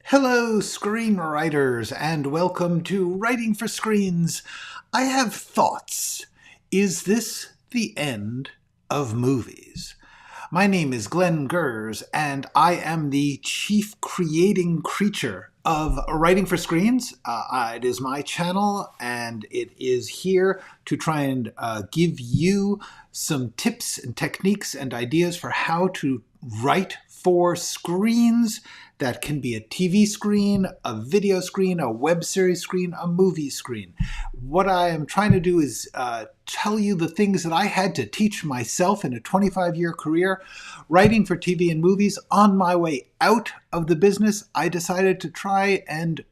Hello, screenwriters, and welcome to Writing for Screens. I have thoughts. Is this the end of movies? My name is Glenn Gers, and I am the chief creating creature of Writing for Screens. It is my channel, and it is here to try and give you some tips and techniques and ideas for how to write for screens. That can be a TV screen, a video screen, a web series screen, a movie screen. What I am trying to do is tell you the things that I had to teach myself in a 25-year career writing for TV and movies. On my way out of the business, I decided to try and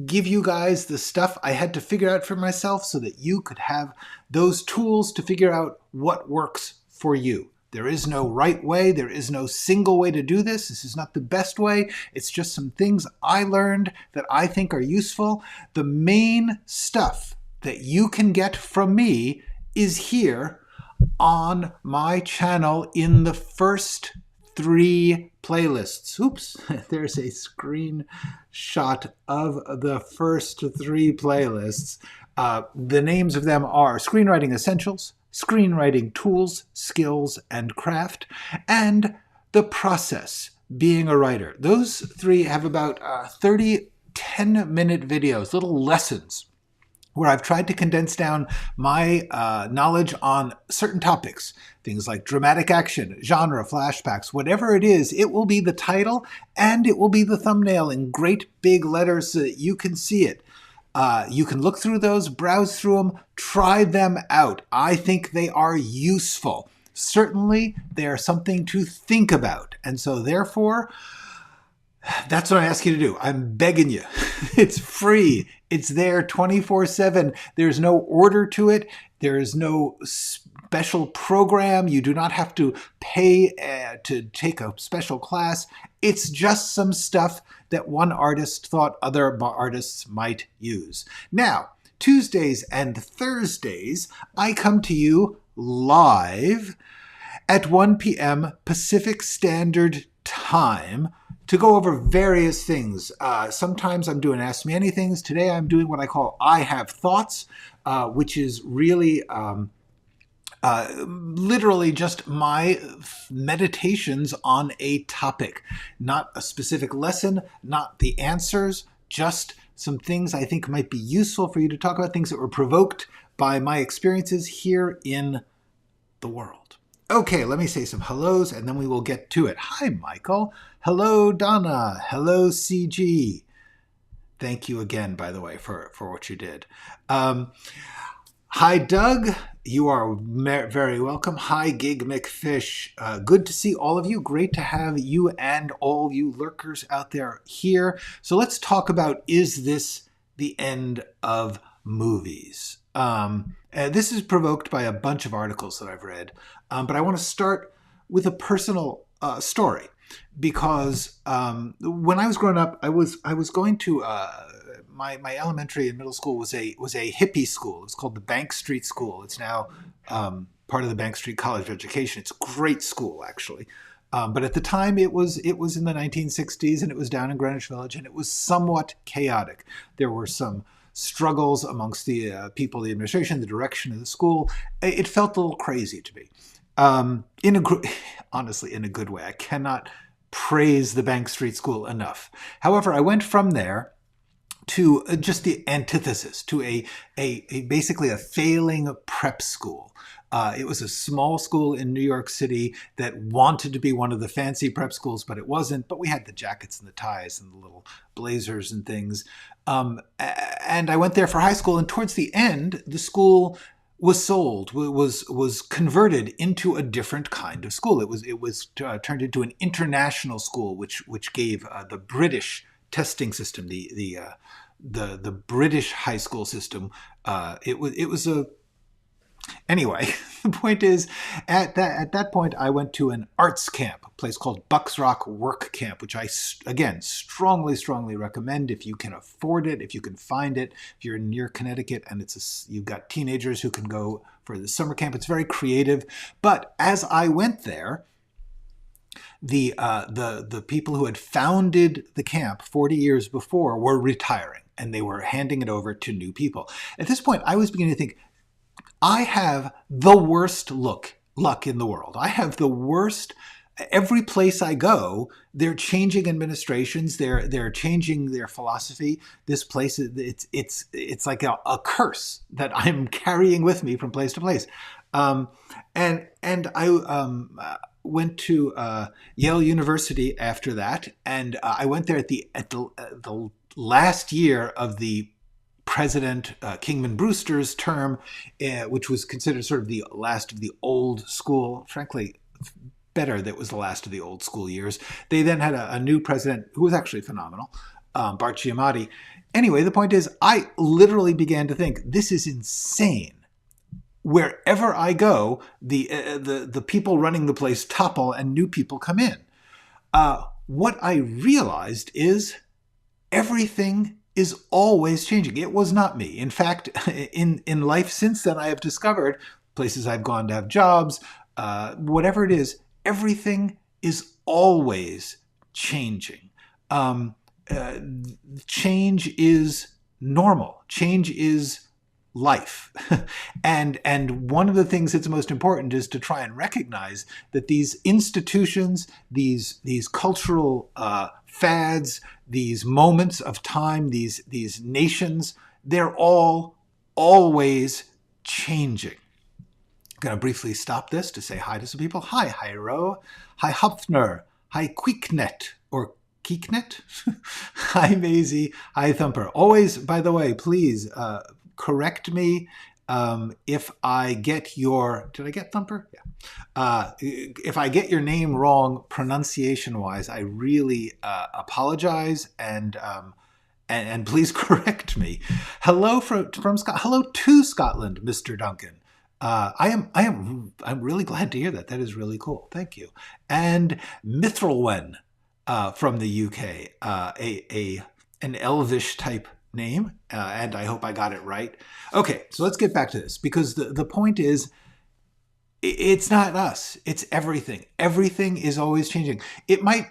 give you guys the stuff I had to figure out for myself so that you could have those tools to figure out what works for you. There is no right way. There is no single way to do this. This is not the best way. It's just some things I learned that I think are useful. The main stuff that you can get from me is here on my channel in the first 3 playlists. Oops, there's a screenshot of the first 3 playlists. The names of them are Screenwriting Essentials, Screenwriting Tools, Skills, and Craft, and The Process, Being a Writer. Those 3 have about 30 10-minute videos, little lessons, where I've tried to condense down my knowledge on certain topics, things like dramatic action, genre, flashbacks, whatever it is, it will be the title and it will be the thumbnail in great big letters so that you can see it. You can look through those, browse through them, try them out. I think they are useful. Certainly, they are something to think about. And so therefore, that's what I ask you to do. I'm begging you. It's free. It's there 24/7. There's no order to it. There is no special program. You do not have to pay to take a special class. It's just some stuff that one artist thought other artists might use. Now, Tuesdays and Thursdays, I come to you live at 1 p.m. Pacific Standard Time to go over various things. Sometimes I'm doing Ask Me Anythings. Today I'm doing what I call I Have Thoughts, which is really literally just my meditations on a topic. Not a specific lesson, not the answers, just some things I think might be useful for you to talk about, things that were provoked by my experiences here in the world. Okay, let me say some hellos and then we will get to it. Hi, Michael. Hello, Donna. Hello, CG. Thank you again, by the way, for what you did. Hi, Doug. You are very welcome. Hi, Gig McFish. Good to see all of you. Great to have you and all you lurkers out there here. So let's talk about, is this the end of movies? This is provoked by a bunch of articles that I've read, but I want to start with a personal story because when I was growing up, I was going to my elementary and middle school was a hippie school. It was called the Bank Street School. It's now part of the Bank Street College of Education. It's a great school, actually. But at the time, it was in the 1960s, and it was down in Greenwich Village, and it was somewhat chaotic. There were some struggles amongst the people, the administration, the direction of the school. It felt a little crazy to me. Honestly, in a good way. I cannot praise the Bank Street School enough. However, I went from there to just the antithesis, to a basically a failing prep school. It was a small school in New York City that wanted to be one of the fancy prep schools, but it wasn't. But we had the jackets and the ties and the little blazers and things. And I went there for high school. And towards the end, the school was sold, was converted into a different kind of school. It was turned into an international school, which gave the British testing system, the British high school system. It was a Anyway, the point is, at that point, I went to an arts camp, a place called Bucks Rock Work Camp, which I, again, strongly recommend if you can afford it, if you can find it, if you're near Connecticut and you've got teenagers who can go for the summer camp. It's very creative. But as I went there, The people who had founded the camp 40 years before were retiring, and they were handing it over to new people. At this point, I was beginning to think, I have the worst luck in the world. I have the worst. Every place I go, they're changing administrations. They're changing their philosophy. This place, it's like a curse that I'm carrying with me from place to place. And I went to Yale University after that, and I went there at the last year of the President Kingman Brewster's term, which was considered sort of the last of the old school. Frankly, better that was the last of the old school years. They then had a new president who was actually phenomenal, Bart Giamatti. Anyway, the point is, I literally began to think, this is insane. Wherever I go, the people running the place topple and new people come in. What I realized is everything is always changing. It was not me. In fact, in life since then, I have discovered places I've gone to have jobs, whatever it is, everything is always changing. Change is normal. Change is life. and one of the things that's most important is to try and recognize that these institutions, these cultural fads, these moments of time, these nations, they're all always changing. I'm going to briefly stop this to say hi to some people. Hi, Hyro. Hi, Hopfner. Hi, Quicknet, or Keeknet. Hi, Maisie. Hi, Thumper. Always, by the way, please correct me if I get your... Did I get Thumper? Yeah. If I get your name wrong pronunciation-wise, I really apologize, and please correct me. Hello from Scotland. Hello to Scotland, Mr. Duncan. I'm really glad to hear that. That is really cool. Thank you. And Mithralwen from the UK, an elvish type name, and I hope I got it right. Okay, so let's get back to this, because the point is, it's not us. It's everything. Everything is always changing. It might,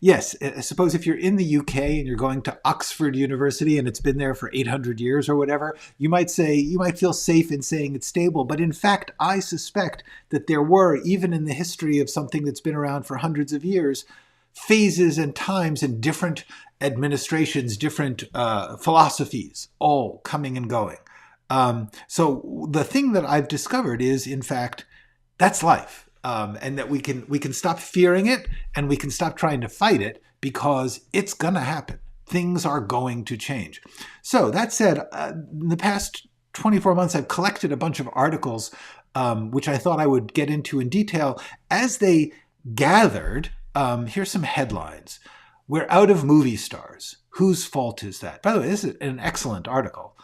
yes, I suppose if you're in the UK and you're going to Oxford University and it's been there for 800 years or whatever, you might feel safe in saying it's stable. But in fact, I suspect that there were, even in the history of something that's been around for hundreds of years, phases and times and different administrations, different philosophies, all coming and going. So the thing that I've discovered is, in fact, that's life. And that we can stop fearing it, and we can stop trying to fight it, because it's going to happen. Things are going to change. So that said, in the past 24 months, I've collected a bunch of articles, which I thought I would get into in detail. As they gathered, here's some headlines. We're out of movie stars. Whose fault is that? By the way, this is an excellent article.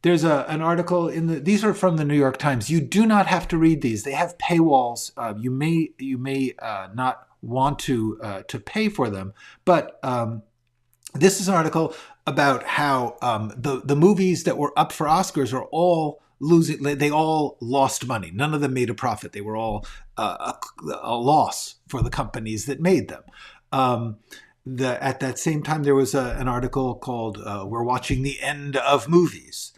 There's an article these are from the New York Times. You do not have to read these. They have paywalls. You may not want to pay for them, but this is an article about how the movies that were up for Oscars are all losing. They all lost money. None of them made a profit. They were all a loss for the companies that made them. At that same time, there was an article called "We're Watching the End of Movies."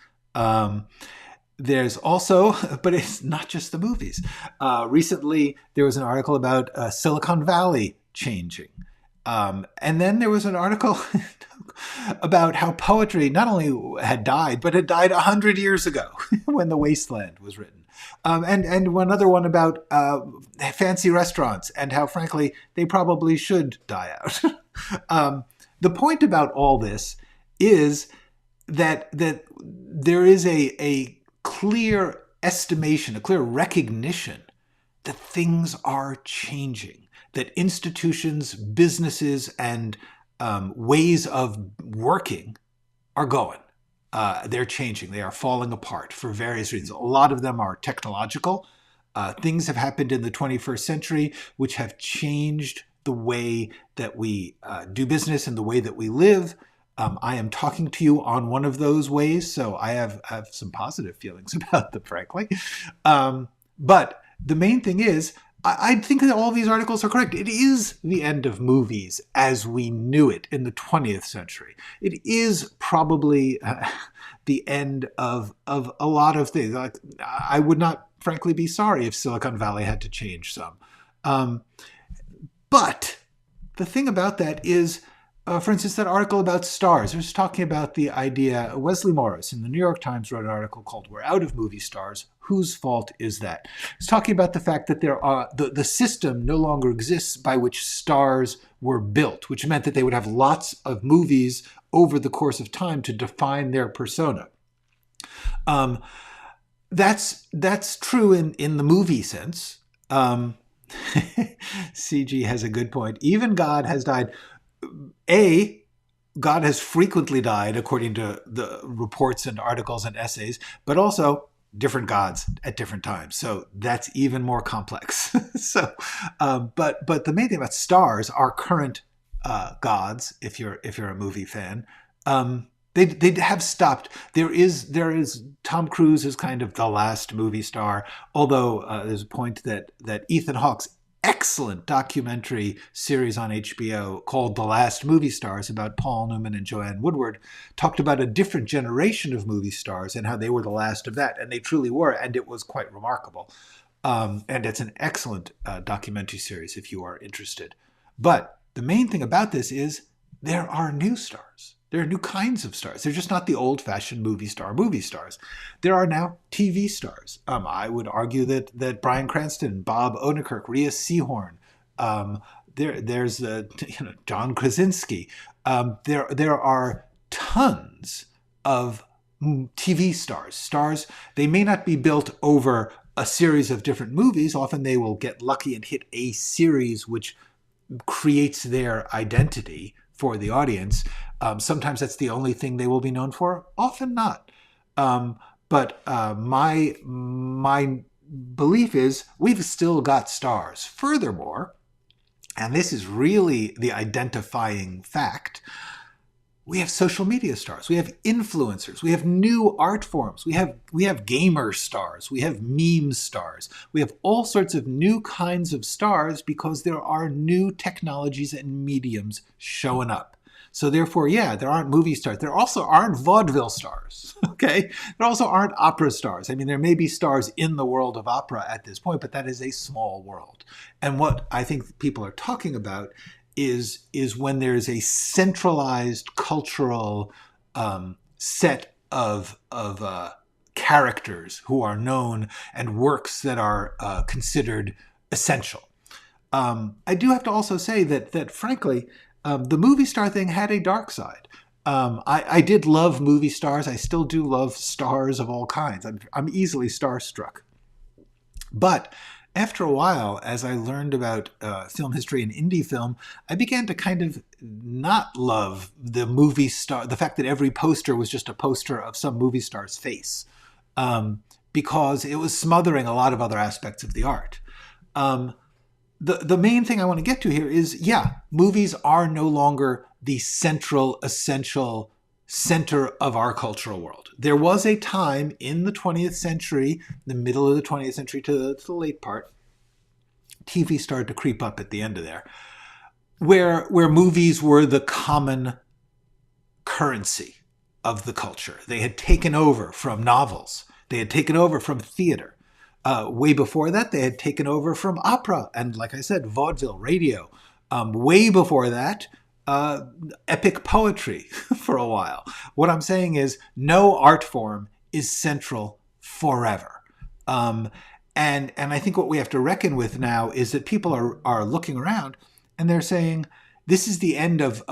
There's also, but it's not just the movies. Recently, there was an article about Silicon Valley changing. And then there was an article about how poetry not only had died, but had died 100 years ago when The Wasteland was written. And another one about fancy restaurants and how, frankly, they probably should die out. The point about all this is that there is a clear estimation, a clear recognition that things are changing, that institutions, businesses, and ways of working are going. They're changing. They are falling apart for various reasons. A lot of them are technological. Things have happened in the 21st century which have changed the way that we do business and the way that we live. I am talking to you on one of those ways, so I have some positive feelings about them, frankly. But the main thing is, I think that all these articles are correct. It is the end of movies as we knew it in the 20th century. It is probably the end of a lot of things. Like, I would not, frankly, be sorry if Silicon Valley had to change some. But the thing about that is, for instance, that article about stars. It was talking about the idea. Wesley Morris in the New York Times wrote an article called "We're Out of Movie Stars. Whose fault is that?" It's talking about the fact that the system no longer exists by which stars were built, which meant that they would have lots of movies over the course of time to define their persona. That's true in the movie sense. CG has a good point. Even God has died. God has frequently died, according to the reports and articles and essays, but also different gods at different times. So that's even more complex. But the main thing about stars, our current gods, if you're a movie fan, they have stopped. There is Tom Cruise is kind of the last movie star, although there's a point that Ethan Hawke's excellent documentary series on HBO called The Last Movie Stars about Paul Newman and Joanne Woodward talked about a different generation of movie stars and how they were the last of that. And they truly were. And it was quite remarkable. And it's an excellent documentary series if you are interested. But the main thing about this is there are new stars. There are new kinds of stars. They're just not the old-fashioned movie stars. There are now TV stars. I would argue that Bryan Cranston, Bob Odenkirk, Rhea Seehorn, there's John Krasinski. There are tons of TV stars. Stars, they may not be built over a series of different movies. Often they will get lucky and hit a series which creates their identity for the audience. Sometimes that's the only thing they will be known for. Often not. But my belief is we've still got stars. Furthermore, and this is really the identifying fact, we have social media stars. We have influencers. We have new art forms. We have gamer stars. We have meme stars. We have all sorts of new kinds of stars because there are new technologies and mediums showing up. So therefore, yeah, there aren't movie stars. There also aren't vaudeville stars, okay? There also aren't opera stars. I mean, there may be stars in the world of opera at this point, but that is a small world. And what I think people are talking about is when there's a centralized cultural set of characters who are known and works that are considered essential. I do have to also say that frankly, the movie star thing had a dark side. I did love movie stars. I still do love stars of all kinds. I'm easily starstruck. But after a while, as I learned about film history and indie film, I began to kind of not love the movie star, the fact that every poster was just a poster of some movie star's face, because it was smothering a lot of other aspects of the art. The main thing I want to get to here is, yeah, movies are no longer the central, essential center of our cultural world. There was a time in the 20th century, the middle of the 20th century to the late part, TV started to creep up at the end of there, where movies were the common currency of the culture. They had taken over from novels. They had taken over from theater. Way before that, they had taken over from opera and, like I said, vaudeville, radio. Way before that, epic poetry for a while. What I'm saying is no art form is central forever. And I think what we have to reckon with now is that people are looking around and they're saying, this is the end of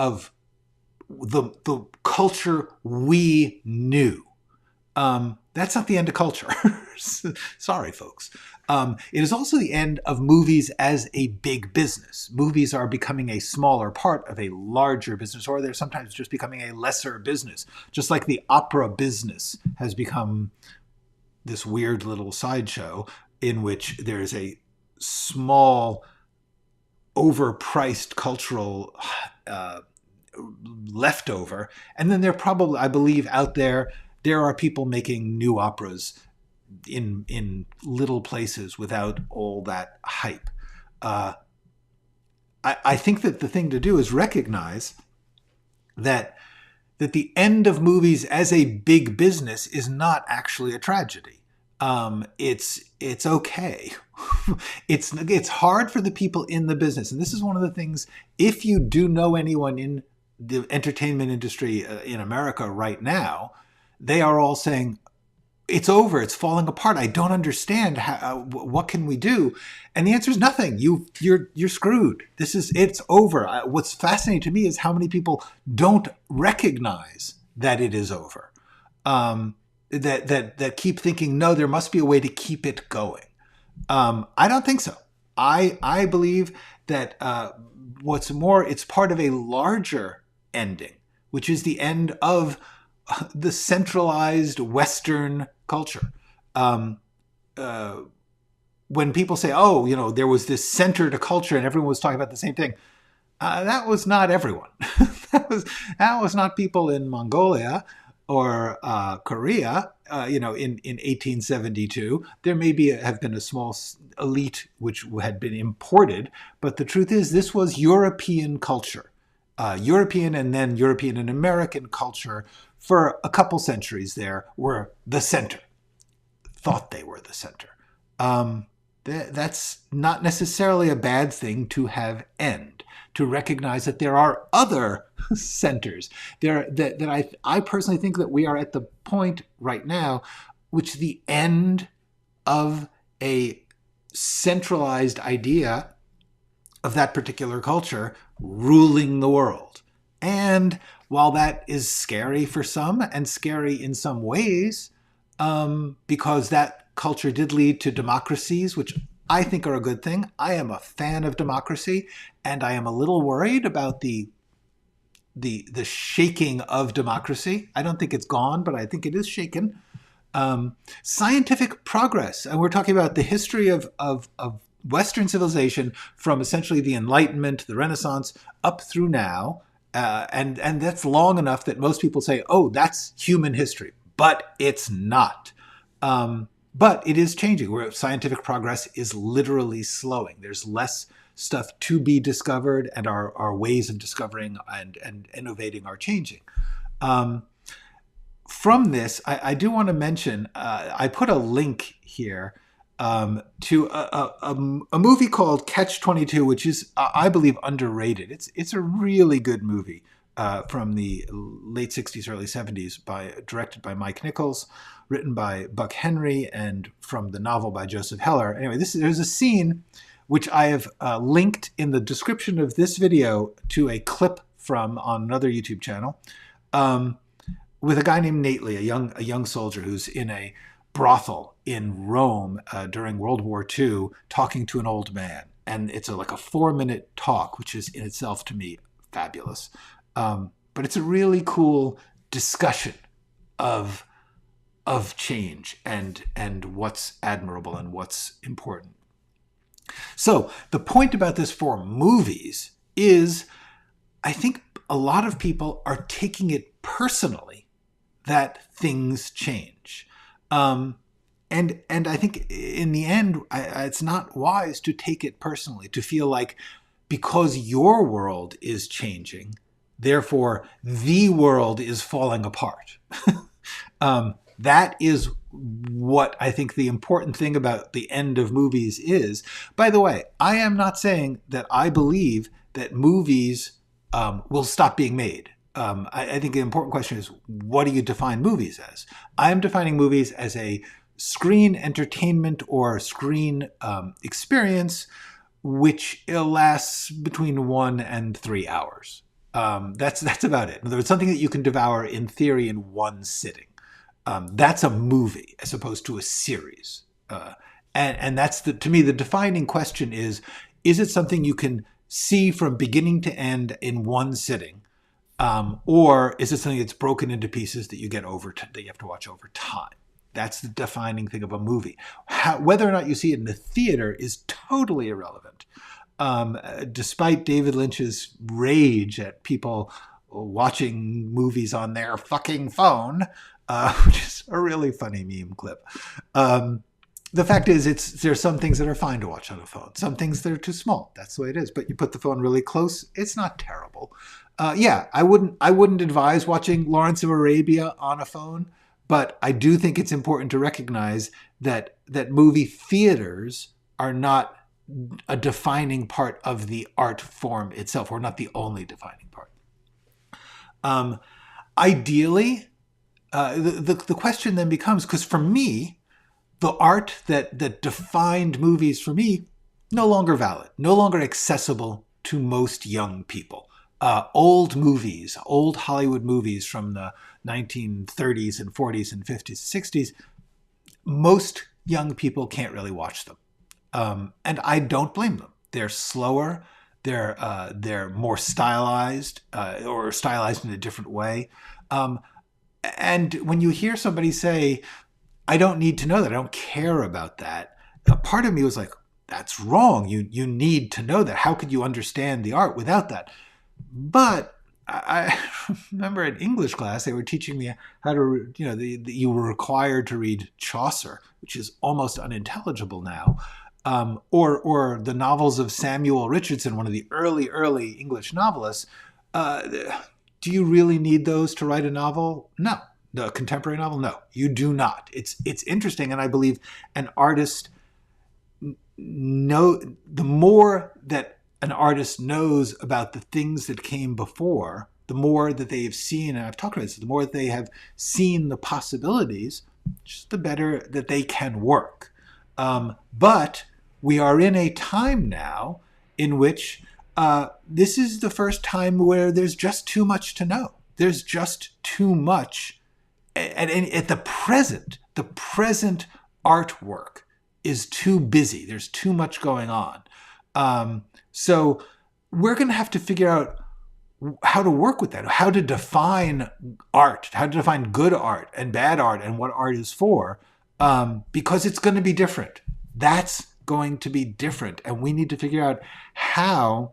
the culture we knew. That's not the end of culture. Sorry, folks. It is also the end of movies as a big business. Movies are becoming a smaller part of a larger business, or they're sometimes just becoming a lesser business. Just like the opera business has become this weird little sideshow in which there's a small, overpriced cultural leftover. And then there probably, I believe, out there are people making new operas in little places without all that hype. I think that the thing to do is recognize that the end of movies as a big business is not actually a tragedy. It's okay. It's hard for the people in the business, and this is one of the things. If you do know anyone in the entertainment industry in America right now, they are all saying, it's over. It's falling apart. I don't understand. What can we do? And the answer is nothing. You're screwed. It's over. What's fascinating to me is how many people don't recognize that it is over. That keep thinking, no, there must be a way to keep it going. I don't think so. I believe that what's more, it's part of a larger ending, which is the end of the centralized Western culture. When people say, oh, there was this center to culture and everyone was talking about the same thing, that was not everyone. that was not people in Mongolia or Korea, in 1872. There may have been a small elite which had been imported, but the truth is this was European culture. European and then European and American culture for a couple centuries there were the center. Thought they were the center. That's not necessarily a bad thing to have end, to recognize that there are other centers. I personally think that we are at the point right now which the end of a centralized idea of that particular culture ruling the world. And while that is scary for some and scary in some ways, because that culture did lead to democracies, which I think are a good thing. I am a fan of democracy, and I am a little worried about the shaking of democracy. I don't think it's gone, but I think it is shaken. Scientific progress, and we're talking about the history of Western civilization from essentially the Enlightenment, the Renaissance, up through now. And that's long enough that most people say, oh, that's human history. But it's not. But it is changing, where scientific progress is literally slowing. There's less stuff to be discovered, and our ways of discovering and innovating are changing. From this, I do want to mention, I put a link here to a movie called Catch-22, which is, I believe, underrated. It's a really good movie from the late 60s, early 70s, directed by Mike Nichols, written by Buck Henry, and from the novel by Joseph Heller. Anyway, there's a scene which I have linked in the description of this video to a clip from on another YouTube channel, with a guy named Nately, a young soldier who's in a brothel in Rome during World War II, talking to an old man. And it's like a 4-minute talk, which is in itself, to me, fabulous. But it's a really cool discussion of change and what's admirable and what's important. So the point about this for movies is, I think a lot of people are taking it personally that things change. And I think in the end, it's not wise to take it personally, to feel like because your world is changing, therefore the world is falling apart. That is what I think the important thing about the end of movies is. By the way, I am not saying that I believe that movies will stop being made. I think the important question is, what do you define movies as? I'm defining movies as a screen entertainment or screen experience which lasts between 1 and 3 hours. That's about it. In other words, something that you can devour in theory in one sitting. That's a movie as opposed to a series. And that's to me, the defining question is it something you can see from beginning to end in one sitting? Or is it something that's broken into pieces that you get that you have to watch over time? That's the defining thing of a movie. Whether or not you see it in the theater is totally irrelevant. Despite David Lynch's rage at people watching movies on their fucking phone, which is a really funny meme clip. The fact is, there's some things that are fine to watch on a phone. Some things that are too small. That's the way it is. But you put the phone really close, it's not terrible. Yeah, I wouldn't advise watching Lawrence of Arabia on a phone, but I do think it's important to recognize that movie theaters are not a defining part of the art form itself, or not the only defining part. Ideally, the question then becomes, because for me, the art that defined movies for me, no longer valid, no longer accessible to most young people. Old movies, old Hollywood movies from the 1930s and 40s and 50s, 60s, most young people can't really watch them. And I don't blame them. They're slower, they're more stylized, or stylized in a different way. And when you hear somebody say, I don't need to know that, I don't care about that, a part of me was like, that's wrong. You need to know that. How could you understand the art without that? But I remember in English class, they were teaching me how to, you were required to read Chaucer, which is almost unintelligible now, or the novels of Samuel Richardson, one of the early English novelists. Do you really need those to write a novel? No. The contemporary novel? No, you do not. It's interesting, and I believe an artist the more that an artist knows about the things that came before, the more that they have seen, and I've talked about this, the more that they have seen the possibilities, just the better that they can work. But we are in a time now in which this is the first time where there's just too much to know. There's just too much. And at the present artwork is too busy. There's too much going on. So we're going to have to figure out how to work with that, how to define art, how to define good art and bad art and what art is for, because it's going to be different. That's going to be different. And we need to figure out how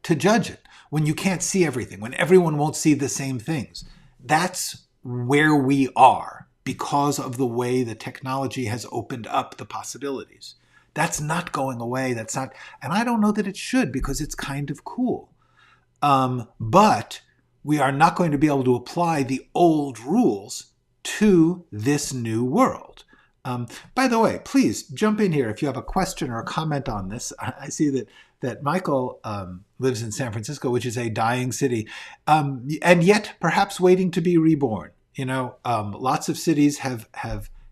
to judge it when you can't see everything, when everyone won't see the same things. That's where we are because of the way the technology has opened up the possibilities. That's not going away. That's not, and I don't know that it should, because it's kind of cool. But we are not going to be able to apply the old rules to this new world. By the way, please jump in here if you have a question or a comment on this. I see that Michael lives in San Francisco, which is a dying city, and yet perhaps waiting to be reborn. Lots of cities have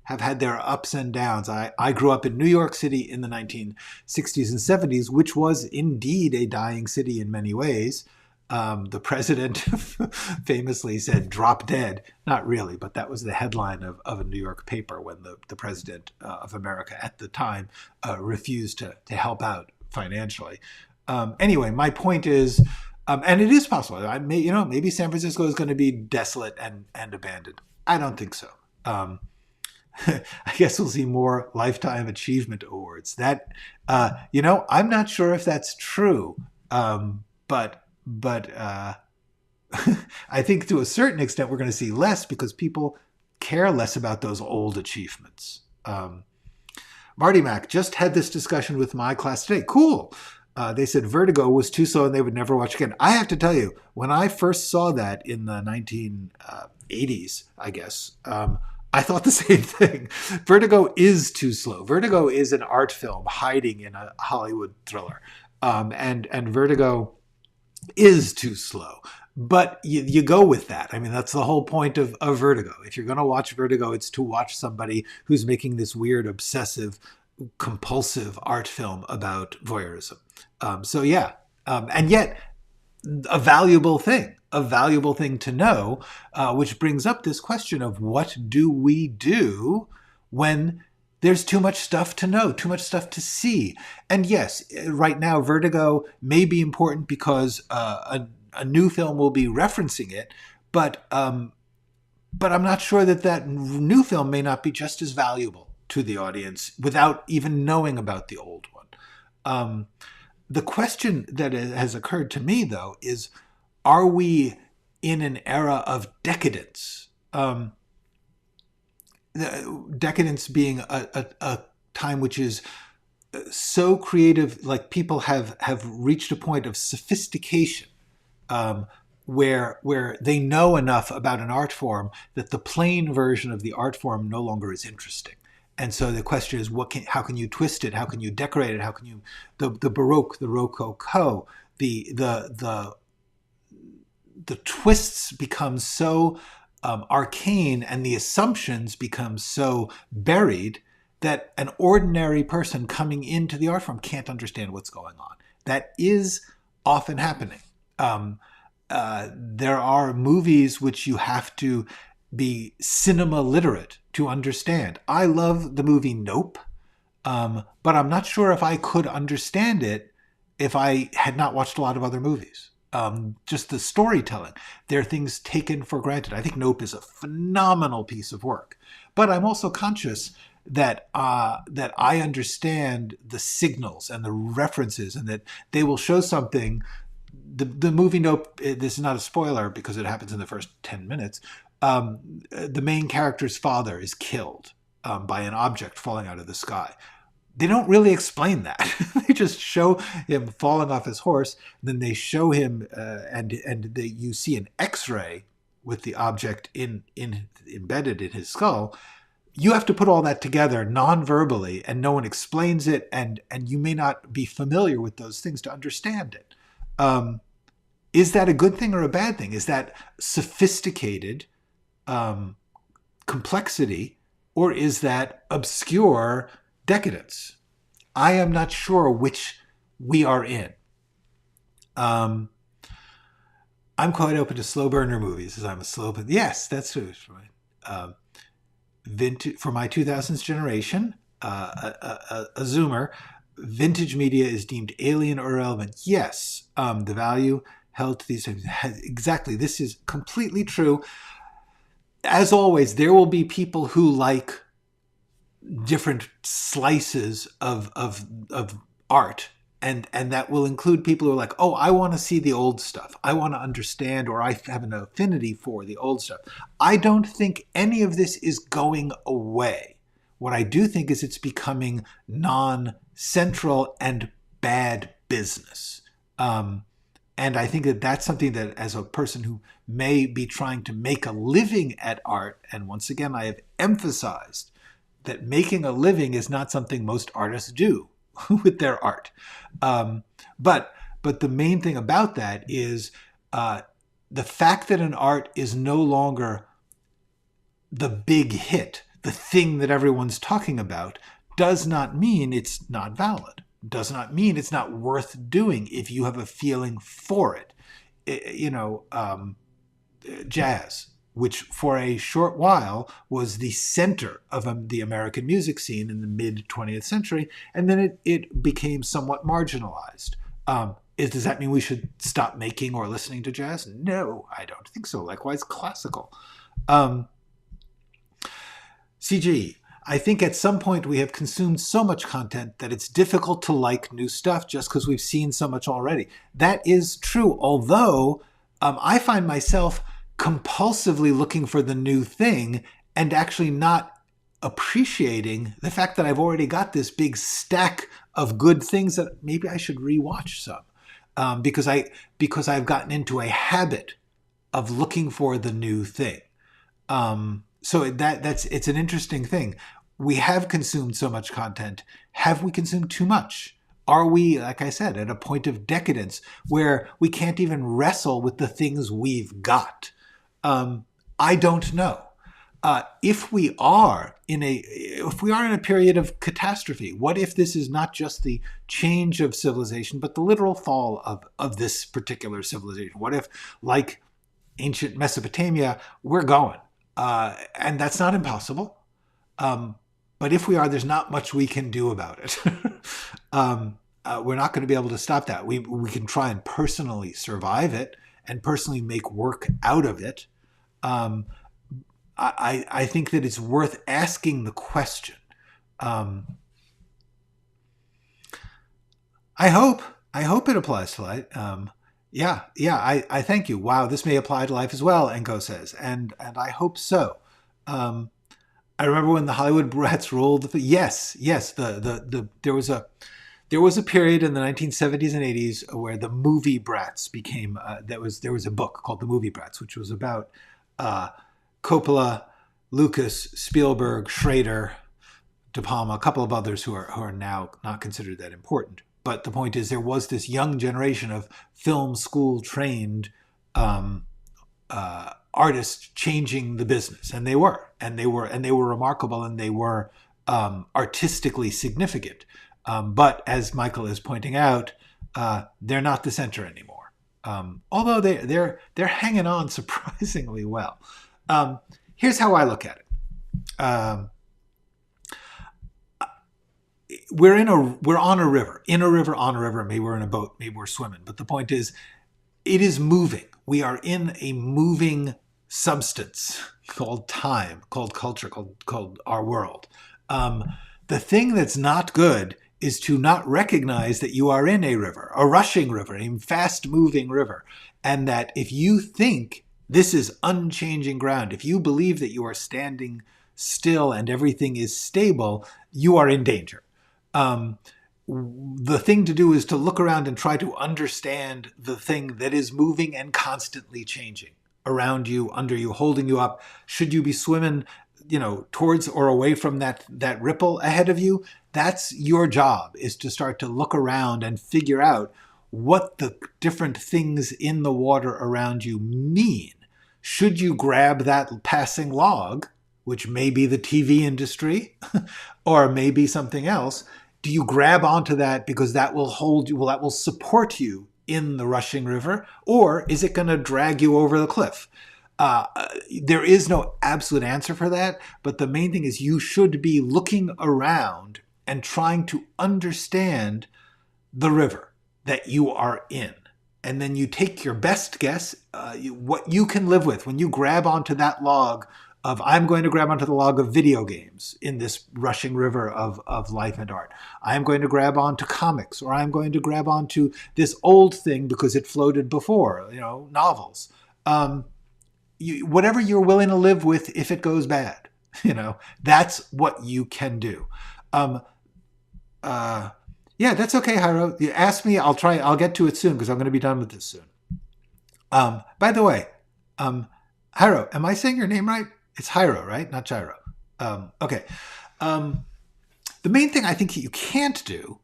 had their ups and downs. I grew up in New York City in the 1960s and 70s, which was indeed a dying city in many ways. The president famously said, "Drop dead." Not really, but that was the headline of a New York paper when the president of America at the time refused to help out financially. Anyway, my point is, and it is possible. Maybe San Francisco is going to be desolate and abandoned. I don't think so. I guess we'll see more Lifetime Achievement Awards. That, I'm not sure if that's true, but I think to a certain extent we're going to see less because people care less about those old achievements. Marty Mac just had this discussion with my class today. Cool. They said Vertigo was too slow and they would never watch again. I have to tell you, when I first saw that in the 1980s, I guess, I thought the same thing. Vertigo is too slow. Vertigo is an art film hiding in a Hollywood thriller. And Vertigo is too slow. But you go with that. I mean, that's the whole point of Vertigo. If you're going to watch Vertigo, it's to watch somebody who's making this weird, obsessive, compulsive art film about voyeurism. And yet a valuable thing to know, which brings up this question of what do we do when there's too much stuff to know, too much stuff to see. And yes, right now, Vertigo may be important because a new film will be referencing it, but I'm not sure that new film may not be just as valuable to the audience without even knowing about the old one. The question that has occurred to me, though, is, are we in an era of decadence? decadence being a time which is so creative, like people have reached a point of sophistication, um, where they know enough about an art form that the plain version of the art form no longer is interesting. And so the question is, how can you twist it? How can you decorate it? How can you the Baroque, the Rococo, the the twists become so arcane and the assumptions become so buried that an ordinary person coming into the art form can't understand what's going on. That is often happening. There are movies which you have to be cinema literate to understand. I love the movie Nope, but I'm not sure if I could understand it if I had not watched a lot of other movies. Just the storytelling. There are things taken for granted. I think Nope is a phenomenal piece of work. But I'm also conscious that that I understand the signals and the references, and that they will show something. The movie Nope, this is not a spoiler because it happens in the first 10 minutes. The main character's father is killed by an object falling out of the sky. They don't really explain that. They just show him falling off his horse. Then they show him, you see an X-ray with the object embedded in his skull. You have to put all that together non-verbally, and no one explains it, and you may not be familiar with those things to understand it. Is that a good thing or a bad thing? Is that sophisticated complexity, or is that obscure decadence? I am not sure which we are in. I'm quite open to slow burner movies, as I'm a slow burner. Yes, that's true. Right. Vintage, for my 2000s generation, a Zoomer, vintage media is deemed alien or irrelevant. Yes, the value held to these things. Exactly. This is completely true. As always, there will be people who like different slices of art, and that will include people who are like, oh, I want to see the old stuff. I want to understand, or I have an affinity for the old stuff. I don't think any of this is going away. What I do think is it's becoming non-central and bad business. And I think that that's something that, as a person who may be trying to make a living at art, and once again, I have emphasized that making a living is not something most artists do with their art. But the main thing about that is the fact that an art is no longer the big hit, the thing that everyone's talking about, does not mean it's not valid. Does not mean it's not worth doing if you have a feeling for it. Jazz, which for a short while was the center of the American music scene in the mid-20th century, and then it became somewhat marginalized. Does that mean we should stop making or listening to jazz? No, I don't think so. Likewise, classical. CG, I think at some point we have consumed so much content that it's difficult to like new stuff just because we've seen so much already. That is true, although I find myself compulsively looking for the new thing and actually not appreciating the fact that I've already got this big stack of good things that maybe I should rewatch some, because I've gotten into a habit of looking for the new thing. So it's an interesting thing. We have consumed so much content. Have we consumed too much? Are we, like I said, at a point of decadence where we can't even wrestle with the things we've got? I don't know. If we are in a period of catastrophe, what if this is not just the change of civilization, but the literal fall of this particular civilization? What if, like ancient Mesopotamia, we're going? And that's not impossible. But if we are, there's not much we can do about it. We're not going to be able to stop that. We can try and personally survive it and personally make work out of it. I think that it's worth asking the question. I hope it applies to life. I thank you. Wow, this may apply to life as well, Enko says, and I hope so. I remember when the Hollywood brats ruled. Yes, yes. There was a period in the 1970s and 80s where the movie brats became. There was a book called The Movie Brats, which was about uh, Coppola, Lucas, Spielberg, Schrader, De Palma, a couple of others who are now not considered that important. But the point is, there was this young generation of film school trained um, artists changing the business, and they were remarkable, and they were artistically significant. But as Michael is pointing out, they're not the center anymore. Although they're hanging on surprisingly well. Here's how I look at it. We're on a river, in a river, on a river. Maybe we're in a boat, maybe we're swimming. But the point is, it is moving. We are in a moving substance called time, called culture, called our world. The thing that's not good is to not recognize that you are in a river, a rushing river, a fast-moving river, and that if you think this is unchanging ground, if you believe that you are standing still and everything is stable, you are in danger. The thing to do is to look around and try to understand the thing that is moving and constantly changing around you, under you, holding you up. Should you be swimming, towards or away from that ripple ahead of you? That's your job, is to start to look around and figure out what the different things in the water around you mean. Should you grab that passing log, which may be the TV industry or maybe something else? Do you grab onto that because that will hold you, that will support you in the rushing river, or is it going to drag you over the cliff? There is no absolute answer for that, but the main thing is you should be looking around and trying to understand the river that you are in. And then you take your best guess, what you can live with. When you grab onto that log of, I'm going to grab onto the log of video games in this rushing river of life and art. I'm going to grab onto comics, or I'm going to grab onto this old thing because it floated before, novels. Whatever you're willing to live with if it goes bad, that's what you can do. Yeah, that's okay, Hiro. You ask me, I'll get to it soon because I'm going to be done with this soon. By the way, Hiro, am I saying your name right? It's Hiro, right? Not Gyro. Okay. The main thing I think that you can't do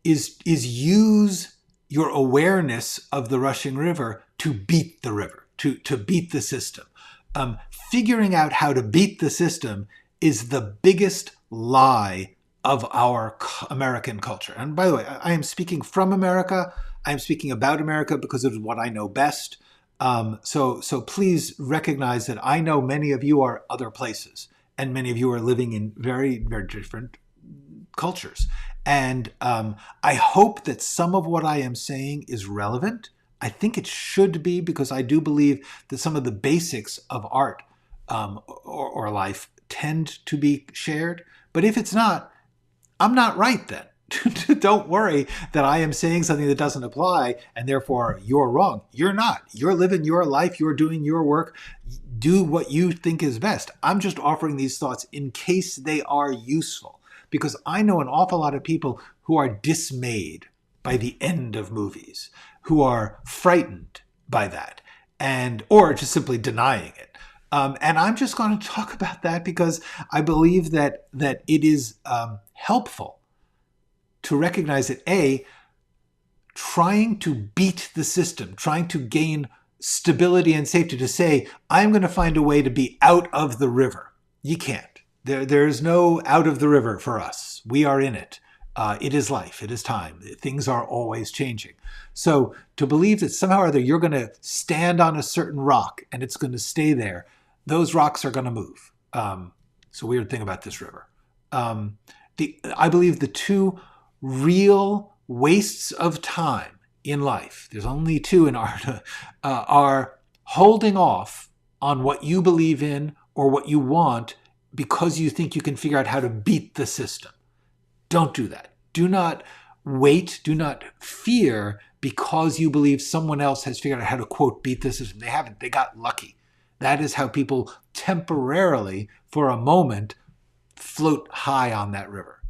is use your awareness of the rushing river to beat the river, to beat the system. Figuring out how to beat the system is the biggest lie of our American culture. And by the way, I am speaking from America. I am speaking about America because it is what I know best. So please recognize that I know many of you are other places, and many of you are living in very, very different cultures. And I hope that some of what I am saying is relevant. I think it should be, because I do believe that some of the basics of art or life tend to be shared. But if it's not, I'm not right then. Don't worry that I am saying something that doesn't apply and therefore you're wrong. You're not. You're living your life. You're doing your work. Do what you think is best. I'm just offering these thoughts in case they are useful, because I know an awful lot of people who are dismayed by the end of movies, who are frightened by that, or just simply denying it. And I'm just going to talk about that because I believe that it is helpful to recognize that, A, trying to beat the system, trying to gain stability and safety, to say, I'm going to find a way to be out of the river. You can't. There's no out of the river for us. We are in it. It is life. It is time. Things are always changing. So to believe that somehow or other you're going to stand on a certain rock and it's going to stay there, those rocks are going to move. It's a weird thing about this river. I believe the two real wastes of time in life, there's only two in art, are holding off on what you believe in or what you want because you think you can figure out how to beat the system. Don't do that. Do not wait. Do not fear because you believe someone else has figured out how to, quote, beat the system. They haven't. They got lucky. That is how people temporarily, for a moment, float high on that river.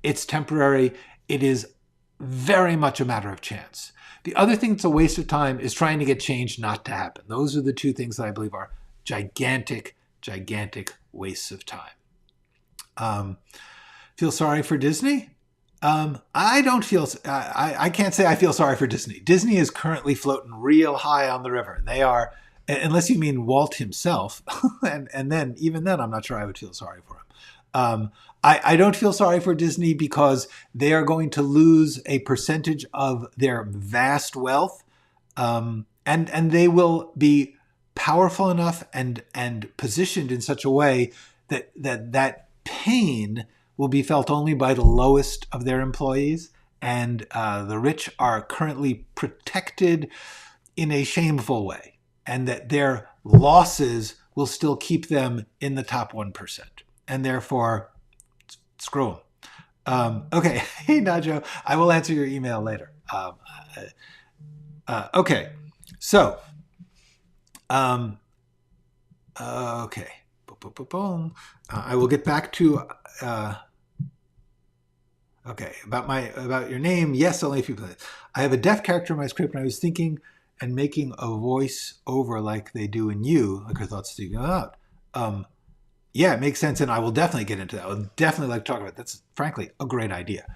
It's temporary. It is very much a matter of chance. The other thing that's a waste of time is trying to get change not to happen. Those are the two things that I believe are gigantic, gigantic wastes of time. Feel sorry for Disney? I don't feel, I can't say I feel sorry for Disney. Disney is currently floating real high on the river. They are, unless you mean Walt himself, and then, even then, I'm not sure I would feel sorry for him. I don't feel sorry for Disney because they are going to lose a percentage of their vast wealth, and they will be powerful enough and positioned in such a way that pain will be felt only by the lowest of their employees, and the rich are currently protected in a shameful way, and that their losses will still keep them in the top 1%, and therefore, screw them. Okay, hey Najo, I will answer your email later. Okay, so, okay, boom. I will get back to, okay, about your name. Yes, only a few places. I have a deaf character in my script, and I was thinking and making a voice over like they do in You, like her thoughts sticking out. Yeah, it makes sense, and I will definitely get into that. I would definitely like to talk about it. That's frankly a great idea.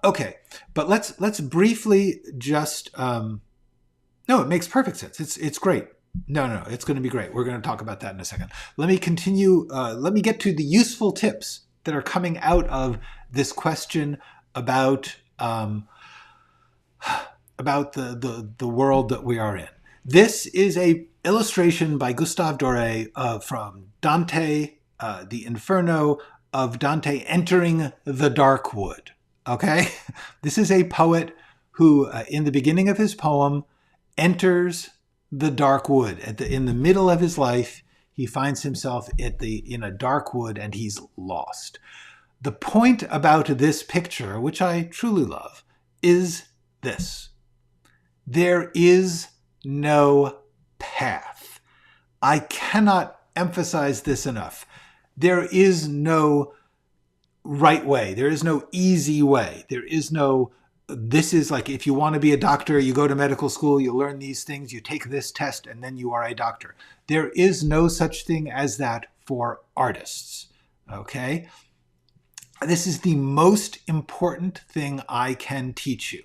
Okay, but let's briefly just. No, it makes perfect sense. It's great. No, it's going to be great. We're going to talk about that in a second. Let me continue. Let me get to the useful tips that are coming out of this question about the world that we are in. This is a illustration by Gustave Doré from Dante, the Inferno of Dante entering the dark wood. Okay, this is a poet who, in the beginning of his poem, enters the dark wood. In the middle of his life, he finds himself in a dark wood, and he's lost. The point about this picture, which I truly love, is this: there is no path. I cannot emphasize this enough. There is no right way. There is no easy way. There is no, this is like, if you want to be a doctor, you go to medical school, you learn these things, you take this test, and then you are a doctor. There is no such thing as that for artists. Okay? This is the most important thing I can teach you.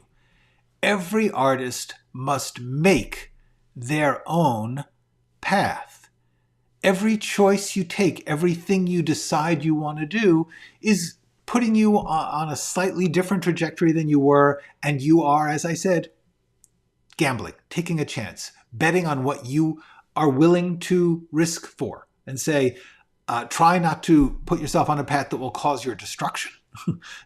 Every artist must make their own path. Every choice you take, everything you decide you want to do is putting you on a slightly different trajectory than you were, and you are, as I said, gambling, taking a chance, betting on what you are willing to risk for, and say, try not to put yourself on a path that will cause your destruction.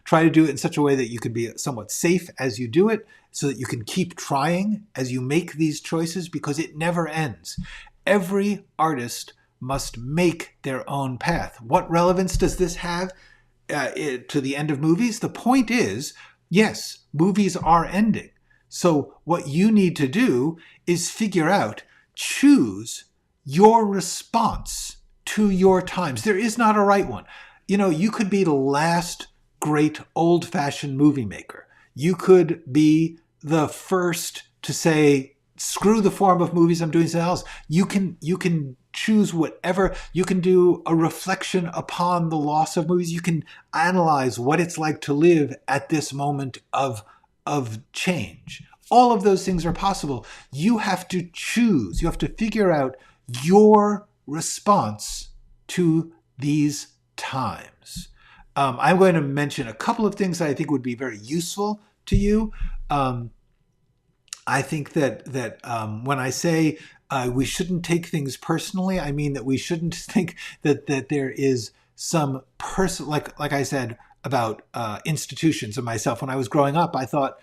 Try to do it in such a way that you can be somewhat safe as you do it, so that you can keep trying as you make these choices, because it never ends. Every artist must make their own path. What relevance does this have to the end of movies? The point is, yes, movies are ending. So what you need to do is figure out, choose your response to your times. There is not a right one. You know, you could be the last great old-fashioned movie maker. You could be the first to say, screw the form of movies, I'm doing something else. You can choose whatever. You can do a reflection upon the loss of movies. You can analyze what it's like to live at this moment of change. All of those things are possible. You have to choose. You have to figure out your response to these times. I'm going to mention a couple of things that I think would be very useful to you. I think that when I say we shouldn't take things personally, I mean that we shouldn't think that there is some person, like I said about institutions and myself. When I was growing up, I thought,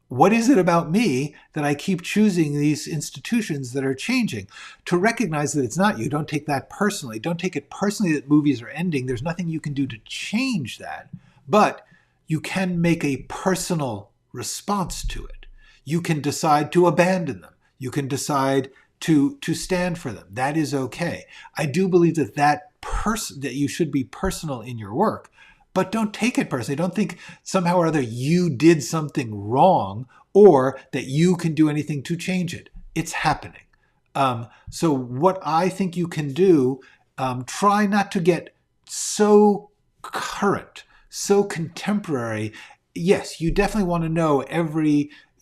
what is it about me that I keep choosing these institutions that are changing? To recognize that it's not you. Don't take that personally. Don't take it personally that movies are ending. There's nothing you can do to change that. But you can make a personal response to it. You can decide to abandon them. You can decide to stand for them. That is okay. I do believe that that you should be personal in your work, but don't take it personally. Don't think somehow or other you did something wrong or that you can do anything to change it. It's happening. So what I think you can do, try not to get so current, so contemporary. Yes, you definitely want to know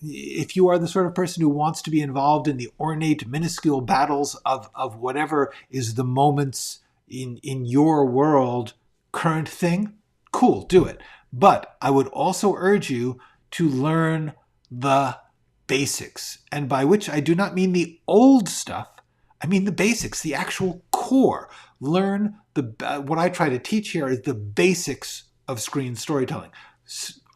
if you are the sort of person who wants to be involved in the ornate, minuscule battles of whatever is the moments in your world current thing, cool, do it. But I would also urge you to learn the basics, and by which I do not mean the old stuff. I mean the basics, the actual core. Learn what I try to teach here is the basics of screen storytelling.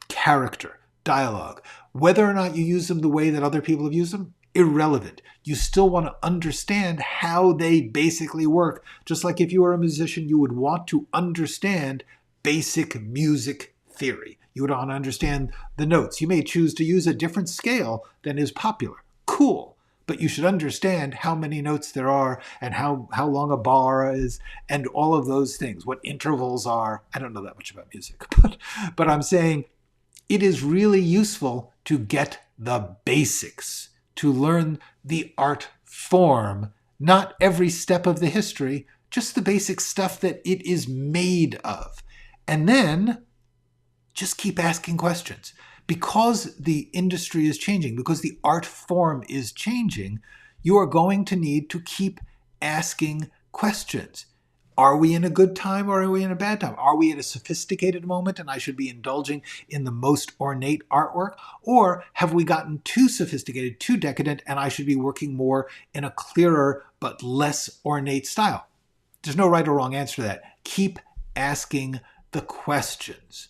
Character, dialogue. Whether or not you use them the way that other people have used them, irrelevant. You still want to understand how they basically work. Just like if you were a musician, you would want to understand basic music theory. You would want to understand the notes. You may choose to use a different scale than is popular. Cool. But you should understand how many notes there are and how long a bar is and all of those things, what intervals are. I don't know that much about music, but I'm saying it is really useful to get the basics, to learn the art form, not every step of the history, just the basic stuff that it is made of. And then just keep asking questions. Because the industry is changing, because the art form is changing, you are going to need to keep asking questions. Are we in a good time or are we in a bad time? Are we at a sophisticated moment and I should be indulging in the most ornate artwork? Or have we gotten too sophisticated, too decadent, and I should be working more in a clearer but less ornate style? There's no right or wrong answer to that. Keep asking the questions.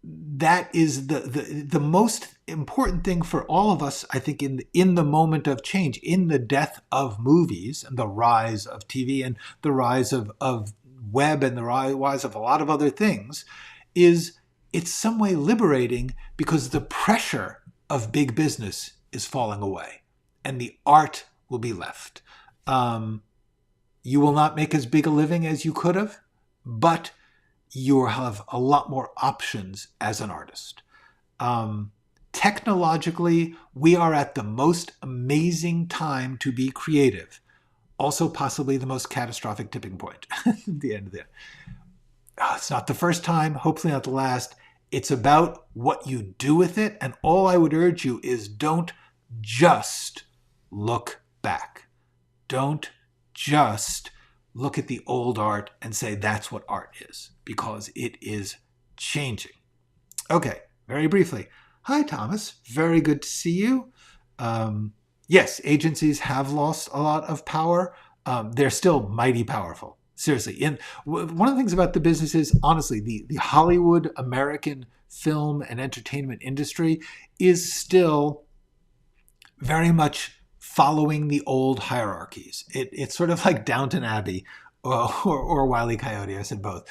That is the most important thing for all of us, I think, in the moment of change, in the death of movies and the rise of TV and the rise of web and the rise of a lot of other things, is it's some way liberating because the pressure of big business is falling away and the art will be left. You will not make as big a living as you could have, but you have a lot more options as an artist. Technologically, we are at the most amazing time to be creative. Also possibly the most catastrophic tipping point at the end of it. It's not the first time, hopefully not the last. It's about what you do with it. And all I would urge you is don't just look back. Don't just look at the old art and say that's what art is, because it is changing. Okay, very briefly. Hi, Thomas. Very good to see you. Yes, agencies have lost a lot of power. They're still mighty powerful. Seriously. One of the things about the business is, honestly, the Hollywood American film and entertainment industry is still very much following the old hierarchies. It's sort of like Downton Abbey or Wile E. Coyote. I said both.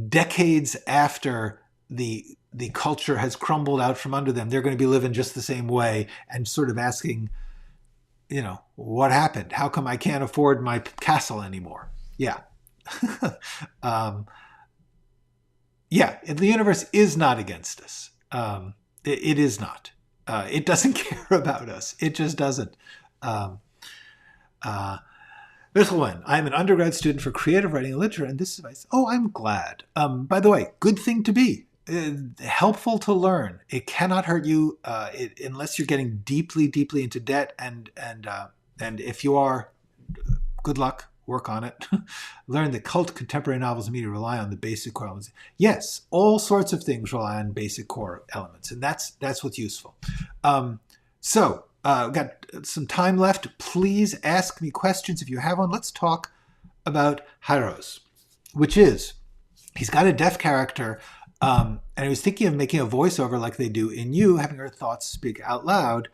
Decades after the culture has crumbled out from under them, they're going to be living just the same way and sort of asking, what happened? How come I can't afford my castle anymore? Yeah. Yeah, the universe is not against us. It is not. It doesn't care about us. It just doesn't. This one, I'm an undergrad student for creative writing and literature, and this advice, I'm glad. By the way, good thing to be. Helpful to learn. It cannot hurt you unless you're getting deeply, deeply into debt. And if you are, good luck. Work on it. Learn that contemporary novels and media rely on the basic core elements. Yes, all sorts of things rely on basic core elements, and that's what's useful. So we've got some time left. Please ask me questions if you have one. Let's talk about Hyros, which is, he's got a deaf character, and he was thinking of making a voiceover like they do in You, having her thoughts speak out loud,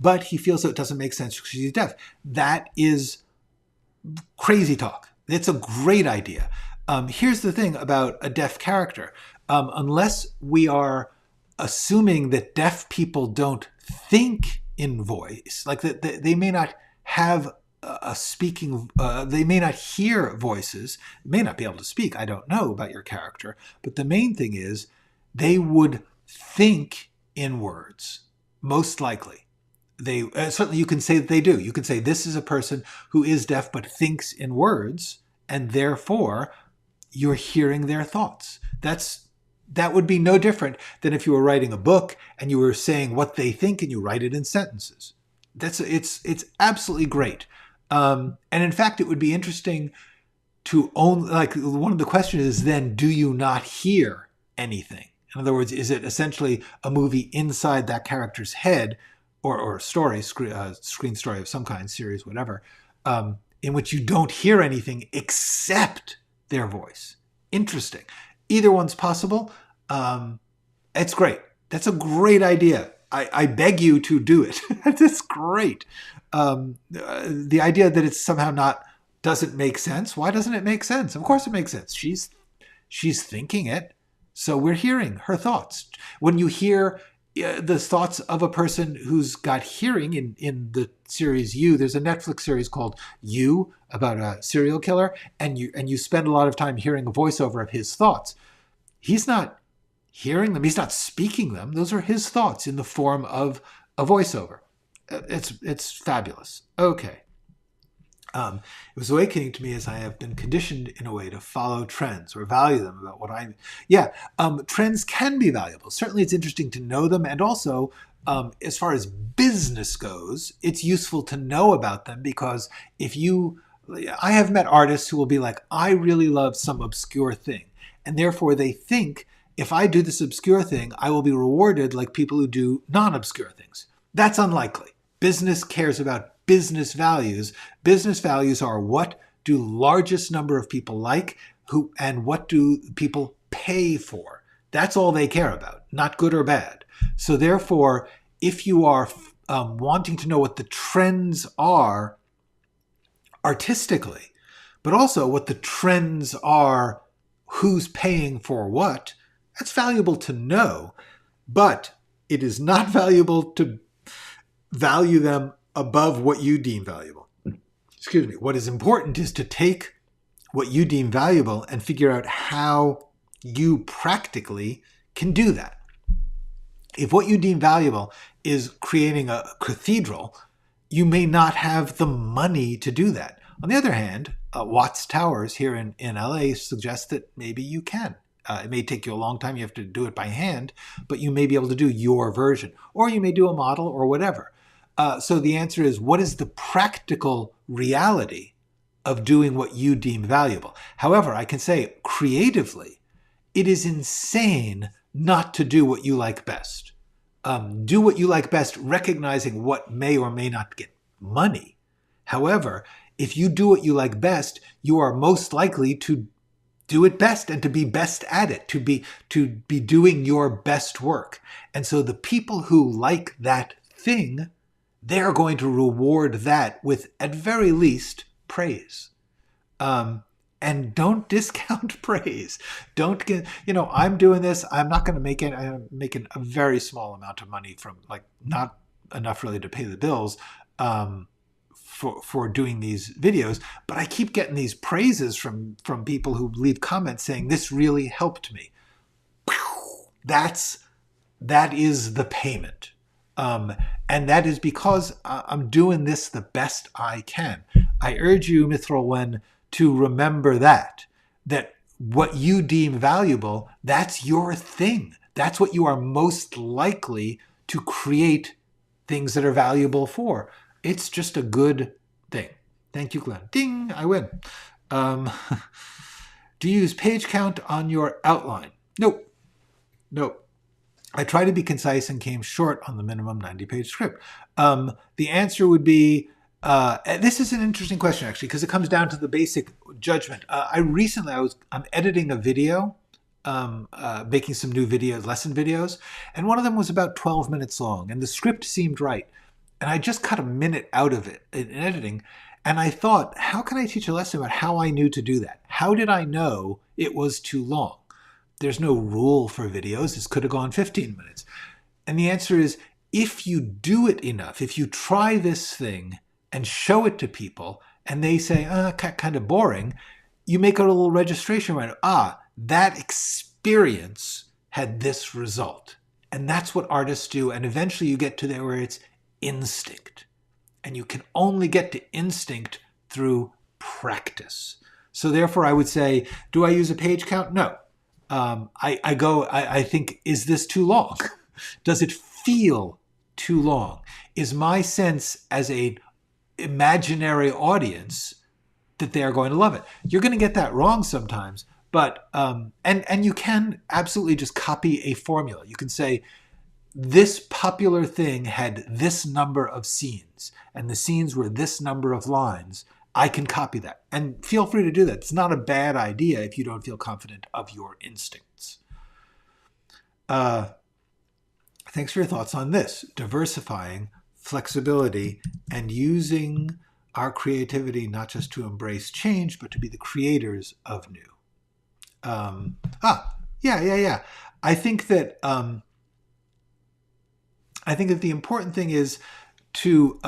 but he feels that it doesn't make sense because she's deaf. That is crazy talk. It's a great idea. Here's the thing about a deaf character. Unless we are assuming that deaf people don't think in voice, like that they may not have a speaking, they may not hear voices, may not be able to speak. I don't know about your character, but the main thing is they would think in words, most likely. They certainly, you can say that they do. You can say this is a person who is deaf but thinks in words, and therefore you're hearing their thoughts. That would be no different than if you were writing a book and you were saying what they think and you write it in sentences. It's absolutely great. And in fact, it would be interesting to own, like, one of the questions is then, do you not hear anything? In other words, is it essentially a movie inside that character's head, or a story, screen story of some kind, series, whatever, in which you don't hear anything except their voice? Interesting. Either one's possible. It's great. That's a great idea. I beg you to do it. That's great. The idea that it's somehow doesn't make sense. Why doesn't it make sense? Of course it makes sense. She's thinking it. So we're hearing her thoughts. When you hear the thoughts of a person who's got hearing in the series You, there's a Netflix series called You about a serial killer, and you spend a lot of time hearing a voiceover of his thoughts. He's not hearing them. He's not speaking them. Those are his thoughts in the form of a voiceover. It's fabulous. Okay. It was awakening to me as I have been conditioned in a way to follow trends or value them about what trends can be valuable. Certainly it's interesting to know them. And also, as far as business goes, it's useful to know about them, because I have met artists who will be like, I really love some obscure thing. And therefore they think, if I do this obscure thing, I will be rewarded like people who do non-obscure things. That's unlikely. Business cares about business values. Business values are, what do largest number of people like, and what do people pay for? That's all they care about, not good or bad. So therefore, if you are wanting to know what the trends are artistically, but also what the trends are, who's paying for what, that's valuable to know, but it is not valuable to value them above what you deem valuable. Excuse me. What is important is to take what you deem valuable and figure out how you practically can do that. If what you deem valuable is creating a cathedral, you may not have the money to do that. On the other hand, Watts Towers here in LA suggests that maybe you can. It may take you a long time. You have to do it by hand, but you may be able to do your version, or you may do a model or whatever. So the answer is, what is the practical reality of doing what you deem valuable? However, I can say creatively, it is insane not to do what you like best. Do what you like best, recognizing what may or may not get money. However, if you do what you like best, you are most likely to do it best and to be best at it, to be doing your best work. And so the people who like that thing, they're going to reward that with, at very least, praise. And don't discount praise. Don't get, I'm doing this. I'm not going to make it. I'm making a very small amount of money from, not enough really to pay the bills for doing these videos. But I keep getting these praises from people who leave comments saying, this really helped me. That is the payment. And that is because I'm doing this the best I can. I urge you, Mithril, to remember that what you deem valuable, that's your thing. That's what you are most likely to create things that are valuable for. It's just a good thing. Thank you, Glenn. Ding, I win. Do you use page count on your outline? Nope. I tried to be concise and came short on the minimum 90-page script. The answer would be, this is an interesting question, actually, because it comes down to the basic judgment. I'm editing a video, making some new videos, lesson videos, and one of them was about 12 minutes long, and the script seemed right. And I just cut a minute out of it in editing, and I thought, how can I teach a lesson about how I knew to do that? How did I know it was too long? There's no rule for videos. This could have gone 15 minutes. And the answer is, if you do it enough, if you try this thing and show it to people and they say, kind of boring, you make a little registration right. That experience had this result. And that's what artists do. And eventually you get to there where it's instinct. And you can only get to instinct through practice. So therefore I would say, do I use a page count? No. I think, is this too long? Does it feel too long? Is my sense as an imaginary audience that they are going to love it? You're going to get that wrong sometimes, but and you can absolutely just copy a formula. You can say, this popular thing had this number of scenes, and the scenes were this number of lines. I can copy that. And feel free to do that. It's not a bad idea if you don't feel confident of your instincts. Thanks for your thoughts on this. Diversifying, flexibility, and using our creativity not just to embrace change, but to be the creators of new. Yeah. I think that the important thing is to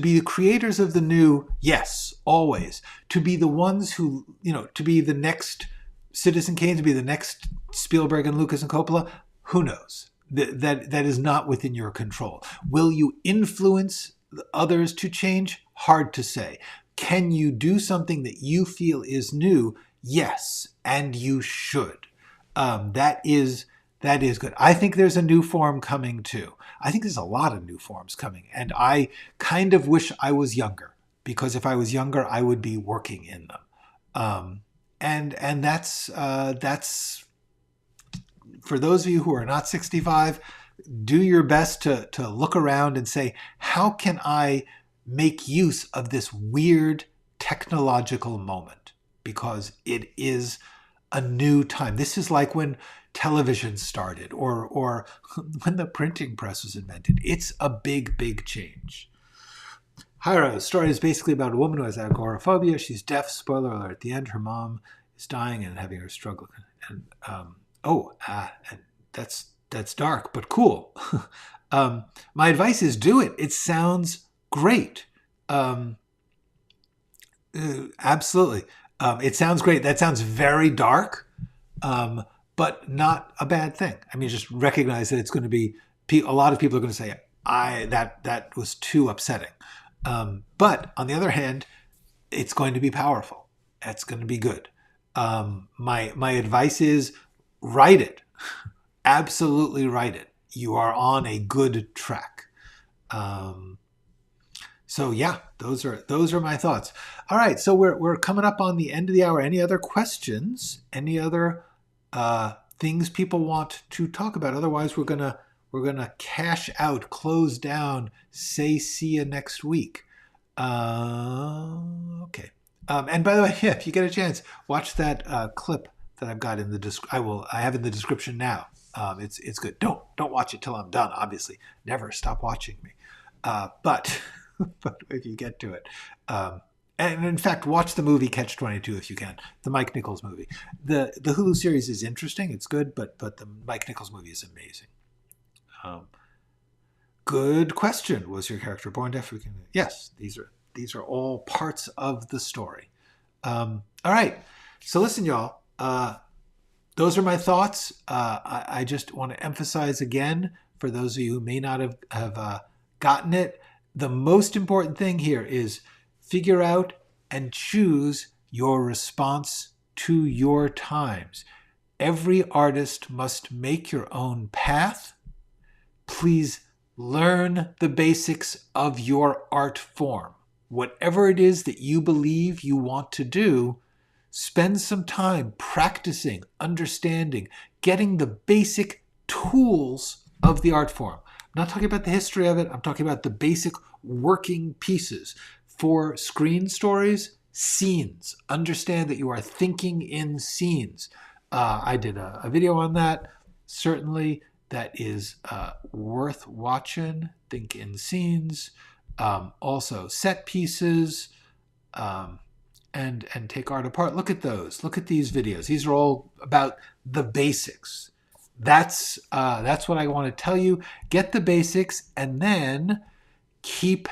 be the creators of the new. Yes, always. To be the ones who, to be the next Citizen Kane, to be the next Spielberg and Lucas and Coppola. Who knows? That is not within your control. Will you influence others to change? Hard to say. Can you do something that you feel is new? Yes, and you should. That is good. I think there's a new form coming too. I think there's a lot of new forms coming, and I kind of wish I was younger, because if I was younger, I would be working in them. And that's for those of you who are not 65, do your best to look around and say, how can I make use of this weird technological moment? Because it is a new time. This is like when television started or when the printing press was invented. It's a big change. Hyra's story is basically about a woman who has agoraphobia. She's deaf. Spoiler alert at the end. Her mom is dying and having her struggle. And and that's dark, but cool. My advice is do it. It sounds great. Absolutely. It sounds great. That sounds very dark, but not a bad thing. I mean, just recognize that it's going to be, a lot of people are going to say, that was too upsetting. But on the other hand, it's going to be powerful. That's going to be good. My advice is write it. Absolutely write it. You are on a good track. So yeah, those are my thoughts. All right, so we're coming up on the end of the hour. Any other questions? Any other things people want to talk about? Otherwise, we're gonna cash out, close down, say see you next week. Okay. And by the way, yeah, if you get a chance, watch that clip that I've got in the I have in the description now. It's good. Don't watch it till I'm done. Obviously, never stop watching me. But if you get to it, and in fact, watch the movie Catch-22 if you can. The Mike Nichols movie. The Hulu series is interesting. It's good, but the Mike Nichols movie is amazing. Good question. Was your character born deaf? Yes, these are all parts of the story. All right. So listen, y'all. Those are my thoughts. I just want to emphasize again, for those of you who may not have gotten it, the most important thing here is figure out and choose your response to your times. Every artist must make your own path. Please learn the basics of your art form. Whatever it is that you believe you want to do, spend some time practicing, understanding, getting the basic tools of the art form. I'm not talking about the history of it. I'm talking about the basic working pieces. For screen stories, scenes. Understand that you are thinking in scenes. I did a video on that. Certainly, that is worth watching. Think in scenes. Also, set pieces. And take art apart. Look at those. Look at these videos. These are all about the basics. That's what I want to tell you. Get the basics and then keep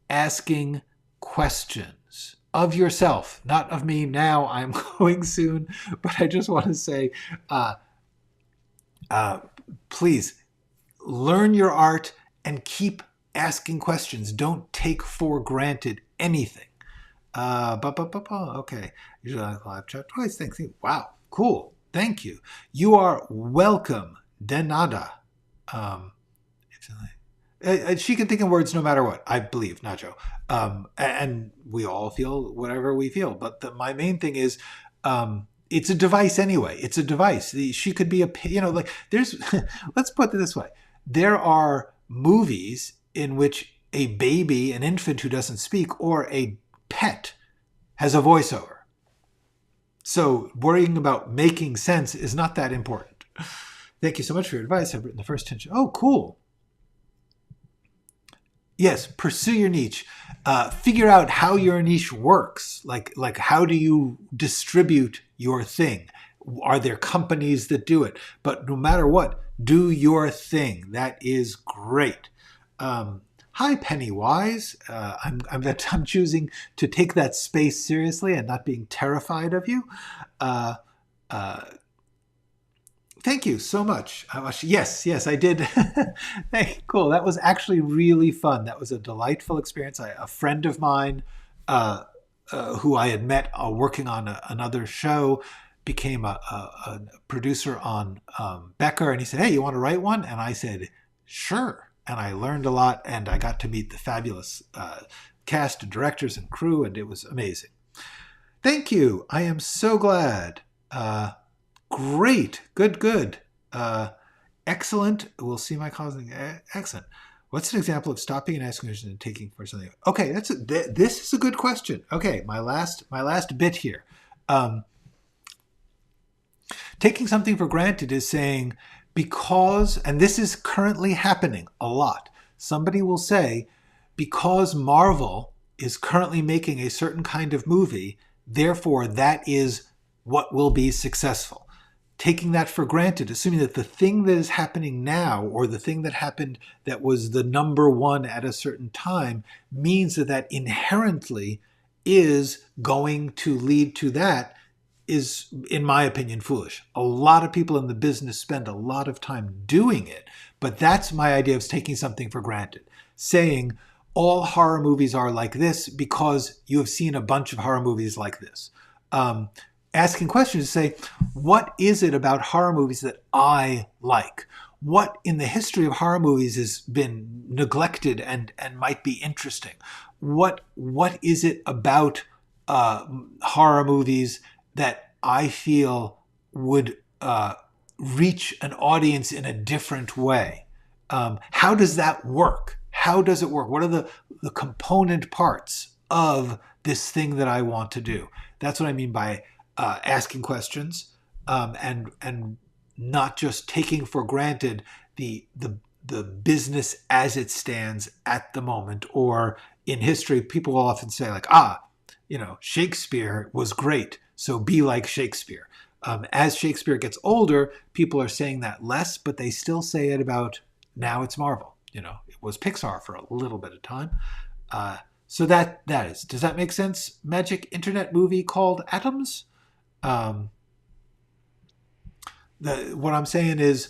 asking questions of yourself, not of me now. I'm going soon, but I just want to say, please learn your art and keep asking questions. Don't take for granted anything. Okay. Usually I live chat twice. Thanks. Wow. Cool. Thank you. You are welcome. De nada. She can think in words no matter what, I believe, Nacho. And we all feel whatever we feel. But my main thing is, it's a device anyway. It's a device. She could be there's, let's put it this way. There are movies in which a baby, an infant who doesn't speak, or a pet has a voiceover. So worrying about making sense is not that important. Thank you so much for your advice. I've written the first 10. Oh, cool. Yes, pursue your niche. Figure out how your niche works. Like how do you distribute your thing? Are there companies that do it? But no matter what, do your thing. That is great. Hi, Pennywise. I'm choosing to take that space seriously and not being terrified of you. Thank you so much. Yes, I did. Cool. That was actually really fun. That was a delightful experience. A friend of mine who I had met working on another show became a producer on Becker, and he said, "Hey, you want to write one?" And I said, "Sure." And I learned a lot, and I got to meet the fabulous cast of directors and crew, and it was amazing. Thank you. I am so glad. Great. Good. Excellent. We'll see my causing. Excellent. What's an example of stopping and asking questions and taking for something? Okay, this is a good question. Okay, my last bit here. Taking something for granted is saying, because, and this is currently happening a lot, somebody will say, because Marvel is currently making a certain kind of movie, therefore that is what will be successful. Taking that for granted, assuming that the thing that is happening now, or the thing that happened that was the number one at a certain time, means that inherently is going to lead to that, is, in my opinion, foolish. A lot of people in the business spend a lot of time doing it, but that's my idea of taking something for granted. Saying all horror movies are like this because you have seen a bunch of horror movies like this. Asking questions to say, what is it about horror movies that I like? What in the history of horror movies has been neglected and might be interesting? What is it about horror movies that I feel would reach an audience in a different way? How does that work? How does it work? What are the component parts of this thing that I want to do? That's what I mean by asking questions and not just taking for granted the business as it stands at the moment. Or in history, people will often say like, Shakespeare was great, so be like Shakespeare. As Shakespeare gets older, people are saying that less, but they still say it about, now it's Marvel. It was Pixar for a little bit of time. So that is, does that make sense? Magic internet movie called Atoms? What I'm saying is,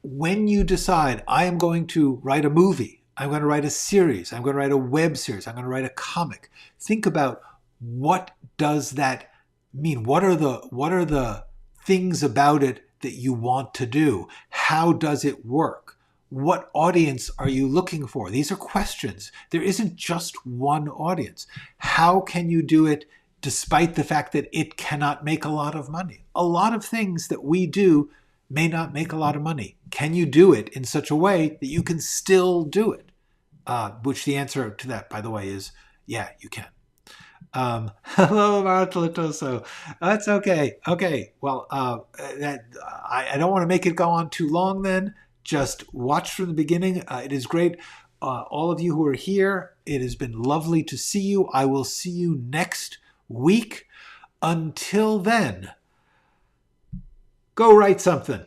when you decide, I am going to write a movie, I'm going to write a series, I'm going to write a web series, I'm going to write a comic, think about, what does that mean? What are the things about it that you want to do? How does it work? What audience are you looking for? These are questions. There isn't just one audience. How can you do it despite the fact that it cannot make a lot of money? A lot of things that we do may not make a lot of money. Can you do it in such a way that you can still do it? Which the answer to that, by the way, is yeah, you can. Hello, Martolitoso. That's okay. Okay. Well, I don't want to make it go on too long then. Just watch from the beginning. It is great. All of you who are here, it has been lovely to see you. I will see you next week. Until then, go write something.